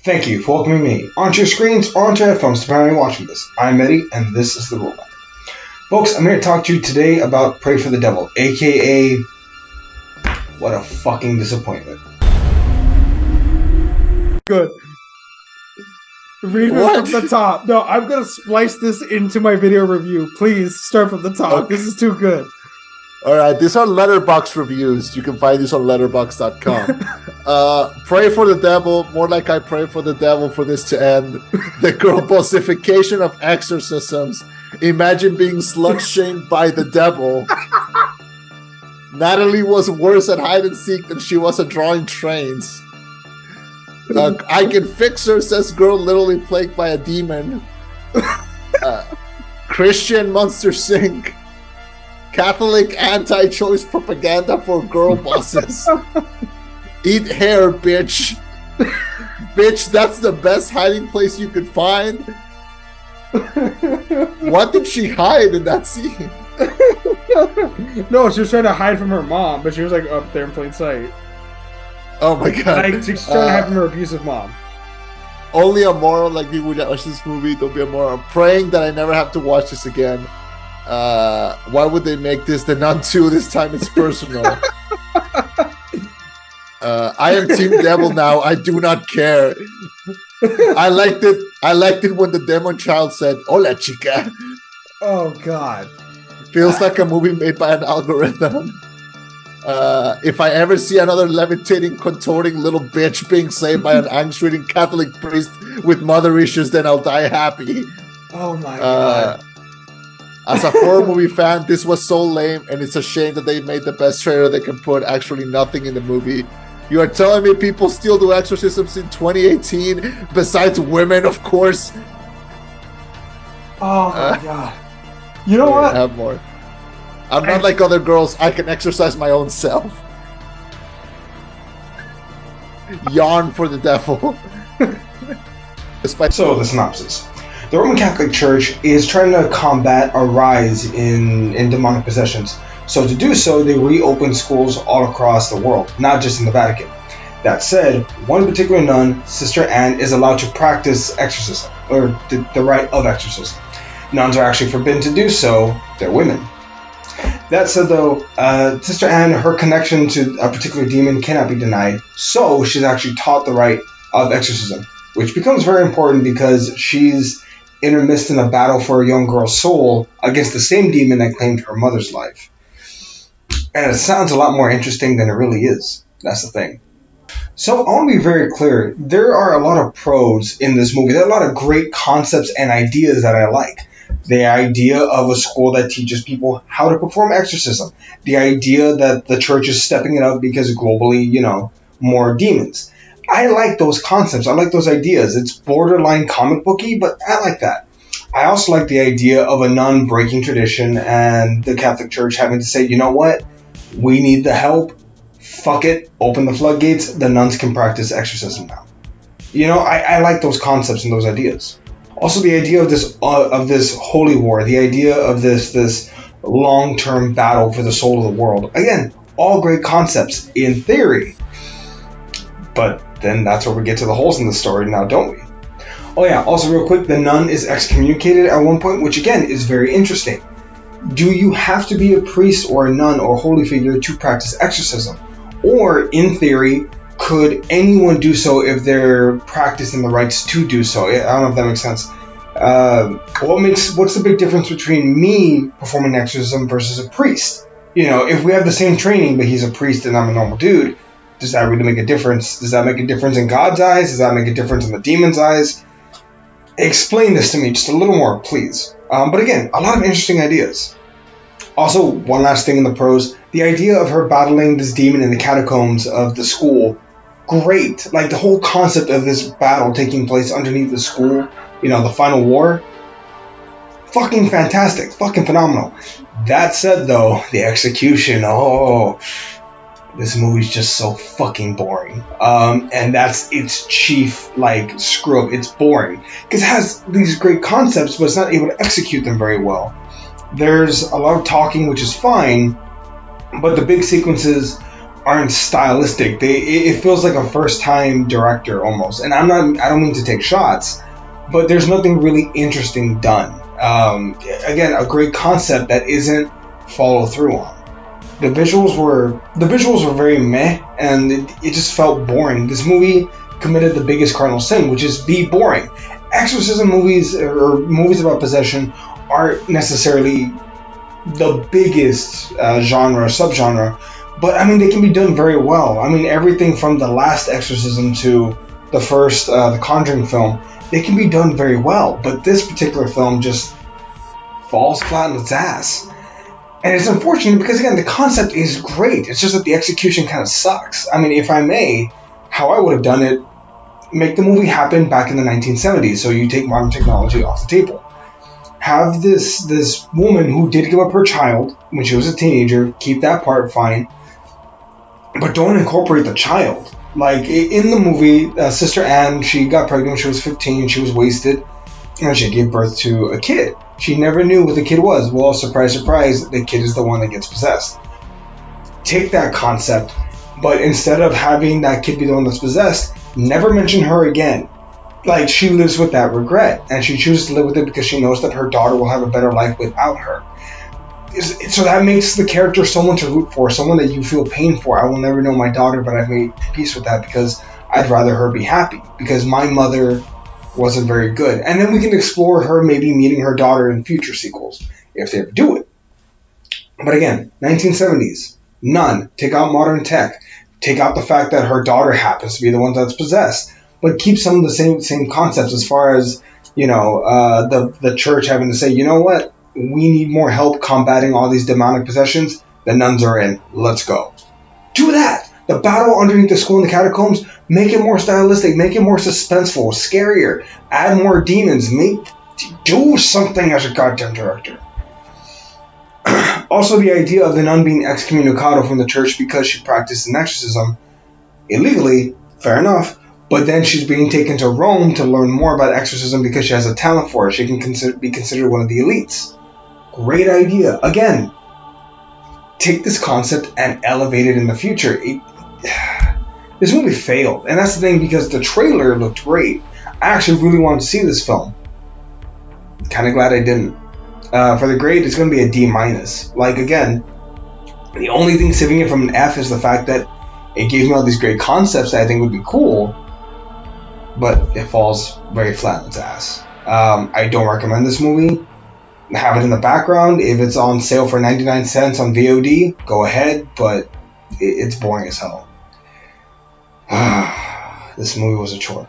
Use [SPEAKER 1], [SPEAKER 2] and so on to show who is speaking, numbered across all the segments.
[SPEAKER 1] Thank you for welcoming me onto your screens or onto your headphones, depending on you're watching this. I'm Eddie, and this is The Robot. Folks, I'm here to talk to you today about Pray for the Devil, aka... what a fucking disappointment.
[SPEAKER 2] Good. Read it from the top. No, I'm going to splice this into my video review. Please, start from the top. Okay. This is too good.
[SPEAKER 3] Alright, these are Letterboxd reviews. You can find these on letterboxd.com. Pray for the devil. More like I pray for the devil for this to end. The girl-bossification of exorcisms. Imagine being slut-shamed by the devil. Natalie was worse at hide-and-seek than she was at drawing trains. I can fix her, says girl literally plagued by a demon. Christian Monster Sink. Catholic anti-choice propaganda for girl bosses. Eat hair, bitch. Bitch, that's the best hiding place you could find. What did she hide in that scene?
[SPEAKER 2] No, she was trying to hide from her mom, but she was like up there in plain sight.
[SPEAKER 3] Oh my god.
[SPEAKER 2] Like, she's trying to hide from her abusive mom.
[SPEAKER 3] Only a moron like me would watch this movie. Don't be a moron. Praying that I never have to watch this again. Why would they make this The Nun 2? This time it's personal. I am Team Devil now. I do not care. I liked it. I liked it when the demon child said, "Hola, chica."
[SPEAKER 2] Oh god.
[SPEAKER 3] Feels like a movie made by an algorithm. If I ever see another levitating, contorting little bitch being saved by an angst-reading Catholic priest with mother issues, then I'll die happy.
[SPEAKER 2] Oh my god.
[SPEAKER 3] As a horror movie fan, this was so lame, and it's a shame that they made the best trailer they can put actually nothing in the movie. You are telling me people still do exorcisms in 2018, besides women, of course?
[SPEAKER 2] Oh my god. You know what?
[SPEAKER 3] Have more. I'm not like other girls. I can exercise my own self. Yawn for the devil.
[SPEAKER 1] So, the synopsis. The Roman Catholic Church is trying to combat a rise in demonic possessions. So to do so, they reopen schools all across the world, not just in the Vatican. That said, one particular nun, Sister Anne, is allowed to practice exorcism, or the rite of exorcism. Nuns are actually forbidden to do so. They're women. That said, though, Sister Anne, her connection to a particular demon cannot be denied, so she's actually taught the rite of exorcism, which becomes very important because she's intermixed in a battle for a young girl's soul against the same demon that claimed her mother's life. And it sounds a lot more interesting than it really is. That's the thing. So I want to be very clear. There are a lot of pros in this movie. There are a lot of great concepts and ideas that I like. The idea of a school that teaches people how to perform exorcism. The idea that the church is stepping it up because globally, more demons. I like those concepts. I like those ideas. It's borderline comic booky, but I like that. I also like the idea of a nun breaking tradition and the Catholic Church having to say, you know what? We need the help. Fuck it. Open the floodgates. The nuns can practice exorcism now. I like those concepts and those ideas. Also, the idea of this holy war, the idea of this long-term battle for the soul of the world. Again, all great concepts in theory. But then that's where we get to the holes in the story now, don't we? Oh yeah, also real quick, the nun is excommunicated at one point, which again is very interesting. Do you have to be a priest or a nun or a holy figure to practice exorcism? Or, in theory, could anyone do so if they're practicing the rites to do so? I don't know if that makes sense. What's the big difference between me performing exorcism versus a priest? If we have the same training, but he's a priest and I'm a normal dude, does that really make a difference? Does that make a difference in God's eyes? Does that make a difference in the demon's eyes? Explain this to me just a little more, please. But again, a lot of interesting ideas. Also, one last thing in the pros, the idea of her battling this demon in the catacombs of the school, great. Like the whole concept of this battle taking place underneath the school, the final war, fucking fantastic, fucking phenomenal. That said though, the execution, this movie's just so fucking boring. And that's its chief, screw up. It's boring. Because it has these great concepts, but it's not able to execute them very well. There's a lot of talking, which is fine, but the big sequences aren't stylistic. It feels like a first time director almost. And I don't mean to take shots, but there's nothing really interesting done. Again, a great concept that isn't followed through on. The visuals were very meh, and it just felt boring. This movie committed the biggest cardinal sin, which is be boring. Exorcism movies or movies about possession aren't necessarily the biggest genre or subgenre, but I mean they can be done very well. I mean everything from the last Exorcism to the first the Conjuring film, they can be done very well. But this particular film just falls flat on its ass. And it's unfortunate because, again, the concept is great. It's just that the execution kind of sucks. I mean, if I may, how I would have done it, make the movie happen back in the 1970s. So you take modern technology off the table. Have this woman who did give up her child when she was a teenager, keep that part fine. But don't incorporate the child. Like, in the movie, Sister Anne, she got pregnant when she was 15. She was wasted. And she gave birth to a kid. She never knew what the kid was. Well, surprise, surprise, the kid is the one that gets possessed. Take that concept, but instead of having that kid be the one that's possessed, never mention her again. Like, she lives with that regret, and she chooses to live with it because she knows that her daughter will have a better life without her. So that makes the character someone to root for, someone that you feel pain for. I will never know my daughter, but I've made peace with that because I'd rather her be happy, because my mother wasn't very good. And then we can explore her maybe meeting her daughter in future sequels, if they ever do it. But again, 1970s, none. Take out modern tech. Take out the fact that her daughter happens to be the one that's possessed. But keep some of the same concepts as far as, the church having to say, you know what? We need more help combating all these demonic possessions. The nuns are in. Let's go. Do that. The battle underneath the school in the catacombs, make it more stylistic, make it more suspenseful, scarier, add more demons, do something as a goddamn director. Also, the idea of the nun being excommunicado from the church because she practiced an exorcism illegally, fair enough, but then she's being taken to Rome to learn more about exorcism because she has a talent for it. She can be considered one of the elites. Great idea. Again, take this concept and elevate it in the future. This movie failed, and that's the thing, because the trailer looked great. I actually really wanted to see this film. Kind of glad I didn't. For the grade, it's going to be a D-. Like, again, the only thing saving it from an F is the fact that it gave me all these great concepts that I think would be cool, but it falls very flat on its ass. I don't recommend this movie. Have it in the background. If it's on sale for 99 cents on VOD, go ahead, but it's boring as hell. This movie was a chore.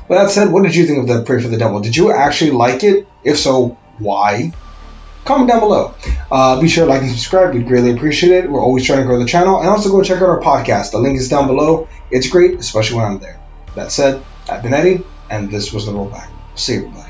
[SPEAKER 1] With that said, what did you think of the Pray for the Devil? Did you actually like it? If so, why? Comment down below. Be sure to like and subscribe. We'd greatly appreciate it. We're always trying to grow the channel. And also go check out our podcast. The link is down below. It's great, especially when I'm there. That said, I've been Eddie, and this was The Rollback. See you, everybody.